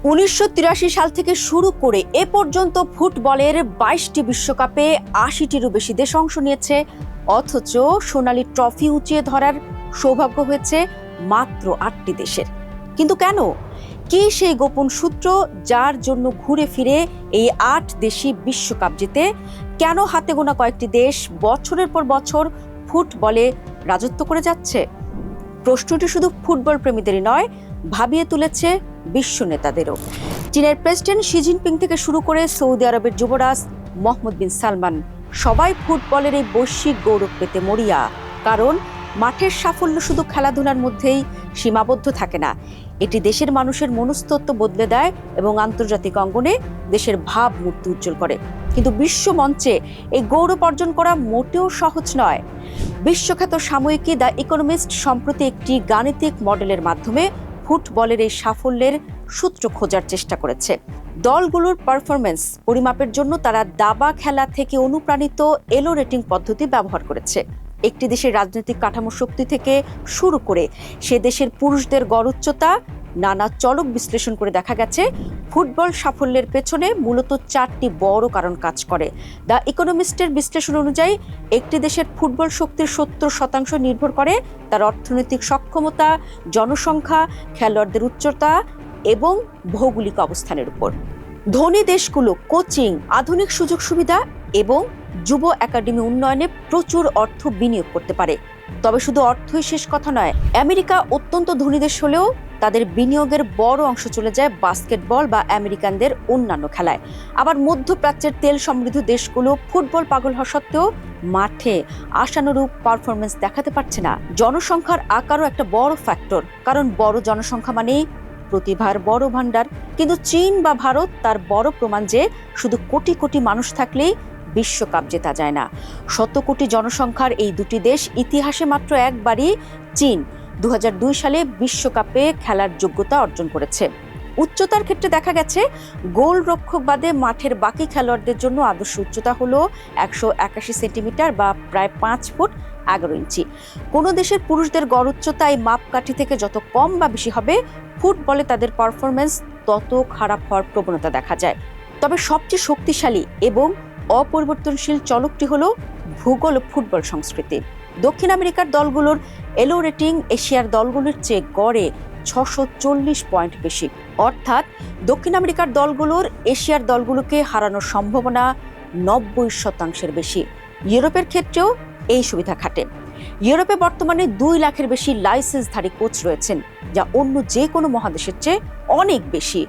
1983 সাল থেকে শুরু করে এ পর্যন্ত ফুটবলের 22টি বিশ্বকাপে 80টিরও বেশি দেশ অংশ নিয়েছে, অথচ সোনালী ট্রফি উঁচিয়ে ধরার সৌভাগ্য হয়েছে মাত্র 8টি দেশের। কিন্তু কেন? কি সেই গোপন সূত্র যার জন্য ঘুরে ফিরে এই 8 দেশই বিশ্বকাপ জিতে? কেন হাতে গোনা কয়েকটি দেশ বছরের পর বছর ফুটবলে রাজত্ব করে যাচ্ছে? প্রশ্নটি শুধু ফুটবল প্রেমীদেরই নয়, ভাবিয়ে তুলেছে বিশ্ব নেতাদেরও। চীনের প্রেসিডেন্ট শি জিনপিং থেকে শুরু করে সৌদি আরবের যুবরাজ মোহাম্মদ বিন সালমান সবাই ফুটবলের এই বৈশ্বিক গৌরব পেতে মরিয়া। কারণ মাঠের সাফল্য শুধু খেলাধুলার মধ্যেই সীমাবদ্ধ থাকে না, এটি দেশের মানুষের মনস্তত্ত্ব বদলে দেয় এবং আন্তর্জাতিক অঙ্গনে দেশের ভাবমূর্তি উজ্জ্বল করে। কিন্তু বিশ্ব মঞ্চে এই গৌরব অর্জন করা মোটেও সহজ নয়। বিশ্বখ্যাত সাময়িকী দ্য ইকোনমিস্ট সম্প্রতি একটি গাণিতিক মডেলের মাধ্যমে ফুটবলের এই সাফল্যের সূত্র খোঁজার চেষ্টা করেছে। দলগুলোর পারফরমেন্স পরিমাপের জন্য তারা দাবা খেলা থেকে অনুপ্রাণিত এলো রেটিং পদ্ধতি ব্যবহার করেছে। একটি দেশের রাজনৈতিক কাঠামো শক্তি থেকে শুরু করে সে দেশের পুরুষদের গড় উচ্চতা, নানা চলক বিশ্লেষণ করে দেখা গেছে ফুটবল সাফল্যের পেছনে মূলত 4টি বড় কারণ কাজ করে। দ্য ইকোনমিস্টের বিশ্লেষণ অনুযায়ী একটি দেশের ফুটবল শক্তির 70% নির্ভর করে তার অর্থনৈতিক সক্ষমতা, জনসংখ্যা, খেলোয়াড়দের উচ্চতা এবং ভৌগোলিক অবস্থানের উপর। ধনী দেশগুলো কোচিং, আধুনিক সুযোগ সুবিধা এবং যুব একাডেমি উন্নয়নে প্রচুর অর্থ বিনিয়োগ করতে পারে। তবে শুধু অর্থই শেষ কথা নয়। আমেরিকা অত্যন্ত ধনী দেশ হলেও তাদের বিনিয়োগের বড় অংশ চলে যায় বাস্কেটবল বা আমেরিকানদের অন্যান্য খেলায়। আবার মধ্যপ্রাচ্যের তেল সমৃদ্ধ দেশগুলো ফুটবল পাগল হওয়া সত্ত্বেও মাঠে আশানুরূপ পারফরমেন্স দেখাতে পারছে না। জনসংখ্যার আকারও একটা বড় ফ্যাক্টর, কারণ বড় জনসংখ্যা মানেই প্রতিভার বড় ভান্ডার। কিন্তু চীন বা ভারত তার বড় প্রমাণ যে শুধু কোটি কোটি মানুষ থাকলেই বিশ্বকাপ জেতা যায় না। 100 কোটি জনসংখ্যার এই দুটি দেশ ইতিহাসে মাত্র একবারই চীন 2002 সালে বিশ্বকাপে খেলার যোগ্যতা অর্জন করেছে। উচ্চতার ক্ষেত্রে দেখা গেছে গোলরক্ষক বাদে মাঠের বাকি খেলোয়াড়দের জন্য আদর্শ উচ্চতা হলো 181 সেন্টিমিটার বা প্রায় 5 ফুট 11 ইঞ্চি। কোনো দেশের পুরুষদের গড় উচ্চতা এই মাপকাঠি থেকে যত কম বা বেশি হবে, ফুটবলে তাদের পারফরমেন্স তত খারাপ হওয়ার প্রবণতা দেখা যায়। তবে সবচেয়ে শক্তিশালী এবং অপরিবর্তনশীল চলকটি হলো ভূগোল ও ফুটবল সংস্কৃতি। দক্ষিণ আমেরিকার দলগুলোর এলো রেটিং এশিয়ার দলগুলোর চেয়ে গড়ে 640 পয়েন্ট বেশি। অর্থাৎ দক্ষিণ আমেরিকার দলগুলোর এশিয়ার দলগুলোকে হারানোর সম্ভাবনা 90% বেশি। ইউরোপের ক্ষেত্রেও এই সুবিধা খাটে। ইউরোপে বর্তমানে 2 লাখের বেশি লাইসেন্সধারী কোচ রয়েছেন, যা অন্য যে কোনো মহাদেশের চেয়ে অনেক বেশি।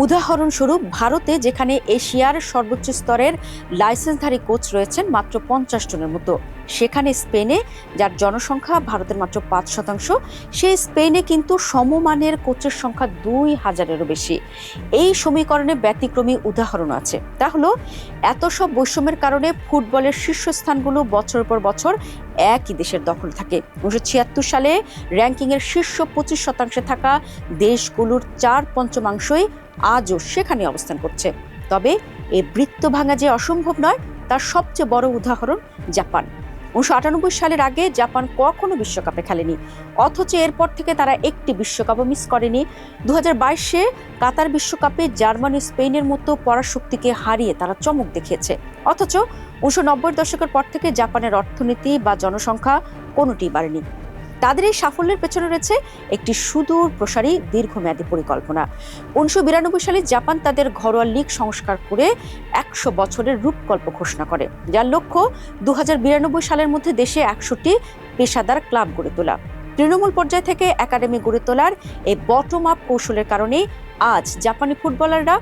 উদাহরণস্বরূপ ভারতে, যেখানে এশিয়ার সর্বোচ্চ স্তরের লাইসেন্সধারী কোচ রয়েছেন মাত্র 50 জনের মতো, সেখানে স্পেনে, যার জনসংখ্যা ভারতের মাত্র 5%, সেই স্পেনে কিন্তু সমমানের কোচের সংখ্যা 2000-এরও বেশি। এই সমীকরণে ব্যতিক্রমী উদাহরণ আছে। তা হলো এত সব বৈষম্যের কারণে ফুটবলের শীর্ষস্থানগুলো বছর পর বছর একই দেশের দখল থাকে। 1976 সালে র্যাঙ্কিংয়ের শীর্ষ 25% থাকা দেশগুলোর 4/5 আজও সেখানে অবস্থান করছে। তবে এই বৃত্ত ভাঙা যে অসম্ভব নয়, তার সবচেয়ে বড় উদাহরণ জাপান। 1998 সালের আগে জাপান কখনো বিশ্বকাপে খেলেনি, অথচ এরপর থেকে তারা একটি বিশ্বকাপও মিস করেনি। 2022-এ কাতার বিশ্বকাপে জার্মানি স্পেনের মতো পরাশক্তিকে হারিয়ে তারা চমক দেখিয়েছে। অথচ 1990-এর দশকের পর থেকে জাপানের অর্থনীতি বা জনসংখ্যা কোনোটিই বাড়েনি। তাদের এই সাফল্যের পেছনে রয়েছে একটি সুদূর প্রসারী দীর্ঘমেয়াদী পরিকল্পনা। 1992 সালে জাপান তাদের ঘরোয়া লীগ সংস্কার করে 100 বছরের রূপকল্প ঘোষণা করে, যার লক্ষ্য 2092 সালের মধ্যে দেশে 100টি পেশাদার ক্লাব গড়ে তোলা। তৃণমূল পর্যায় থেকে একাডেমি গড়ে তোলার এই বটম আপ কৌশলের কারণে আজ জাপানি ফুটবলাররা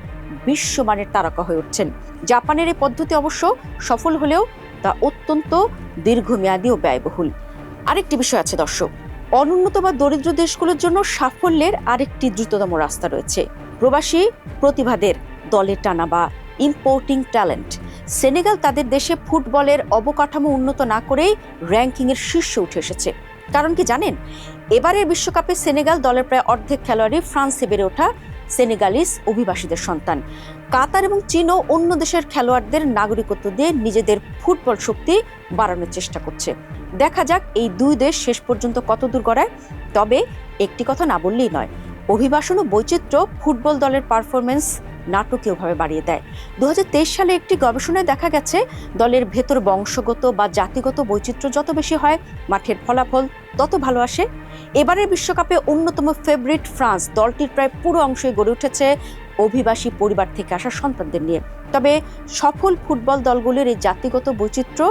বিশ্বমানের তারকা হয়ে উঠছেন। জাপানের এই পদ্ধতি অবশ্য সফল হলেও তা অত্যন্ত দীর্ঘমেয়াদী ও ব্যয়বহুল। আরেকটি বিষয় আছে দর্শক, অনুন্নত বা দরিদ্র দেশগুলোর জন্য সাফল্যের আরেকটি দ্রুততম রাস্তা রয়েছে প্রবাসী প্রতিভাদের দলে টানা বা ইম্পোর্টিং ট্যালেন্ট। সেনেগাল তাদের দেশে ফুটবলের অবকাঠামো উন্নত না করেই র্যাঙ্কিংয়ের শীর্ষে উঠে এসেছে। কারণ কি জানেন? এবারের বিশ্বকাপে সেনেগাল দলের প্রায় অর্ধেক খেলোয়াড়ই ফ্রান্সে বেড়ে ওঠা সেনেগালিস অভিবাসীদের সন্তান। কাতার এবং চীনও অন্য দেশের খেলোয়াড়দের নাগরিকত্ব দিয়ে নিজেদের ফুটবল শক্তি বাড়ানোর চেষ্টা করছে। দেখা যাক এই দুই দেশ শেষ পর্যন্ত কত দূর গড়ায়। তবে একটি কথা না বললেই নয়, অভিবাসন ও বৈচিত্র্য ফুটবল দলের পারফরমেন্স নাটকীয়ভাবে বাড়িয়ে দেয়। 2023 সালে একটি গবেষণায় দেখা গেছে, দলের ভেতর বংশগত বা জাতিগত বৈচিত্র্য যত বেশি হয়, মাঠের ফলাফল তত ভালো আসে। এবারের বিশ্বকাপে অন্যতম ফেভারিট ফ্রান্স দলটির প্রায় পুরো অংশই গড়ে উঠেছে অভিবাসী পরিবার থেকে আসা সন্তানদের নিয়ে। তবে সফল ফুটবল দলগুলির এই জাতিগত বৈচিত্র্য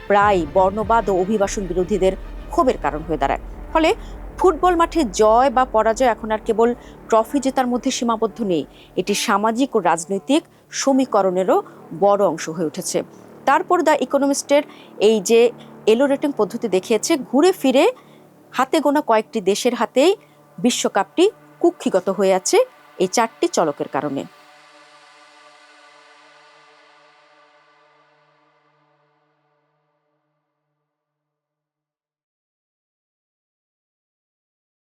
প্রায় বর্ণবাদ ও অভিবাসন বিরোধীদের ক্ষোভের কারণ হয়ে দাঁড়ায়। ফলে ফুটবল মাঠে জয় বা পরাজয় এখন আর কেবল ট্রফি জেতার মধ্যে সীমাবদ্ধ নেই, এটি সামাজিক ও রাজনৈতিক সমীকরণেরও বড় অংশ হয়ে উঠেছে। তারপর দ্য ইকোনমিস্টের এই যে এলো রেটিং পদ্ধতি দেখিয়েছে, ঘুরে ফিরে হাতে গোনা কয়েকটি দেশের হাতেই বিশ্বকাপটি কুক্ষিগত হয়ে আছে এই 4টি চলকের কারণে।